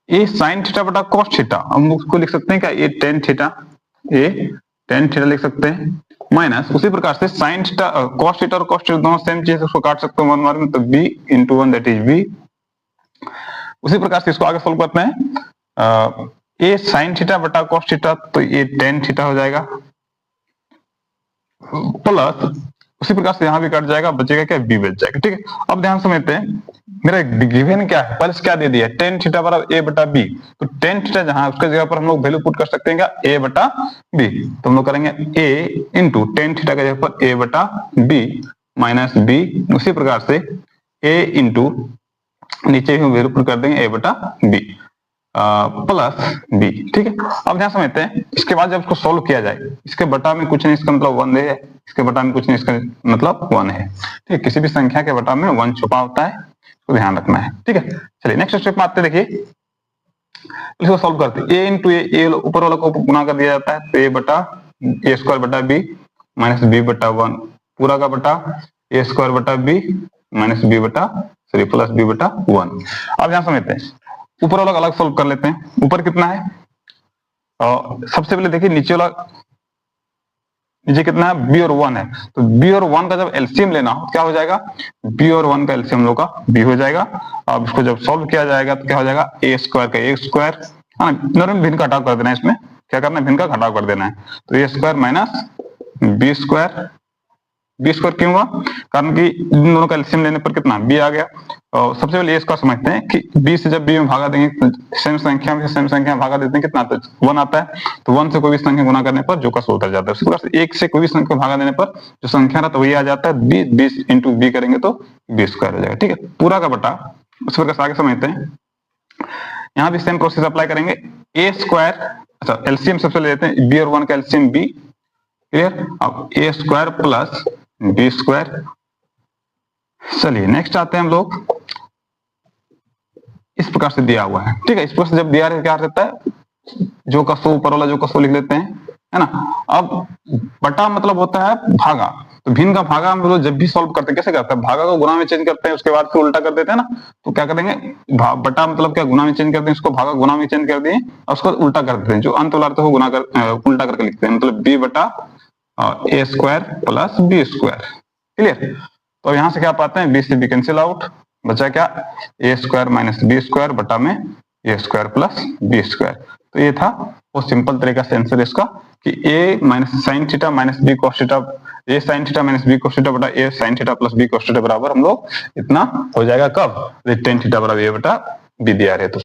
ए sine theta बटा cos theta, हम उसको लिख सकते हैं क्या, a tan theta, a tan theta लिख सकते हैं, माइनस उसी प्रकार से साइन थीटा कॉस थीटा और कॉस थीटा दोनों सेम चीज, उसको काट सकते हो वन मार्क में, तो B into one that is B. उसी प्रकार से इसको आगे सोल्व करते हैं, ए साइन थीटा बटा कॉस थीटा, तो ये टेन थीटा हो जाएगा, प्लस उसी प्रकार से यहां भी कट जाएगा, बचेगा क्या, बी बच जाएगा। ठीक है, अब ध्यान समझते हैं, मेरा गिवन क्या है, पहले क्या दे दिया, टेन थीटा बराबर ए बटा बी, तो टेन थीटा जहां उसके जगह पर हम लोग वैल्यू पुट कर सकते हैं क्या, ए बटा बी, तो हम लोग करेंगे ए इंटू टेन थीटा के जगह पर ए बटा बी माइनस बी, उसी प्रकार से ए इंटू नीचे भी वैल्यू पुट कर देंगे ए बटा बी प्लस बी। ठीक है, अब ध्यान समझते हैं, इसके बाद जब इसको सोल्व किया जाए, इसके बटा में कुछ नहीं, इसका मतलब वन है, इसके बटा में कुछ नहीं, इसका मतलब वन है। ठीक है, किसी भी संख्या के बटा में वन छुपा होता है, इसको ध्यान रखना है। ठीक है, चलिए नेक्स्ट स्टेप में आते हैं, देखिए इसको सोल्व करते हैं, ए इंटू ए ऊपर वाला को गुना कर दिया जाता है, तो ए बटा ए स्क्वायर बटा बी माइनस बी बटा वन, पूरा का बटा ए स्क्वायर बटा बी माइनस बी बटा सॉरी प्लस बी बटा वन। अब यहां समझते हैं, ऊपर वाला अलग सोल्व कर लेते हैं, ऊपर कितना है, सबसे पहले देखिए नीचे वाला, नीचे कितना है, बी और वन है, तो बी और वन का जब एलसीएम लेना हो क्या हो जाएगा, बी और वन का एलसीएम हम लोग का बी हो जाएगा। अब इसको जब सॉल्व किया जाएगा तो क्या हो जाएगा, ए स्क्वायर का ए स्क्वायर, नॉर्मल भिन्न का घटाव कर देना है, इसमें क्या करना है, भिन्न का घटाव कर देना है, तो A square minus B square, B square क्यों हुआ, कारण कि इन दोनों का एलसीएम लेने पर कितना बी आ गया। और सबसे पहले इसका समझते हैं कि बी से जब बी में भागा देंगे, सेम संख्या में सेम संख्या भागा देते हैं, कितना आता है, वन आता है, तो वन से कोई भी संख्या गुना करने पर जो का सो उतर जाता है, उसी प्रकार से एक से कोई भी संख्या भागा देने पर जो संख्या रहता है वही आ जाता है, बी, बी इंटू बी करेंगे तो बी स्क्वायर हो जाएगा। ठीक है, पूरा का बटा, उसी प्रकार से आगे समझते हैं, यहाँ भी सेम प्रोसेस अप्लाई करेंगे, ए स्क्वायर, अच्छा एलसीएम सबसे लेते हैं, बी और वन का एलसीएम बी, क्लियर, अब ए स्क्वायर प्लस बी स्क्वायर। चलिए नेक्स्ट आते हैं हम लोग, इस प्रकार से दिया हुआ है। ठीक है, इस प्रकार से जब दिया है क्या रहता है, जो का सो ऊपर वाला जो का सो लिख लेते हैं, है ना। अब बटा मतलब होता है भागा, तो भिन्न का भागा हम लोग जब भी सॉल्व करते हैं कैसे करते हैं, भागा को गुणा में चेंज करते हैं, उसके बाद फिर उल्टा कर देते हैं ना, तो क्या करेंगे, बटा मतलब क्या, गुणा में चेंज करते हैं, इसको भागा गुणा में चेंज कर दिए और उसको उल्टा कर देते हैं, जो अंत वाला हो गुणा कर उल्टा करके लिखते हैं, मतलब बी बटा A square plus B square. Clear, तो यहां से क्या पाते हैं, बी से बी कैंसिल आउट, बचा क्या, ए स्क्वायर माइनस बी स्क्वायर बटा में ए स्क्वायर प्लस बी स्क्वायर। तो ये था वो सिंपल तरीका से आंसर इसका, कि A minus sine theta minus B cos theta, A sine theta minus B cos theta बटा A sine theta plus B cos theta बराबर हम लोग इतना हो जाएगा, कब, टेन थीटा बराबर ए बटा बी दिया रहे तो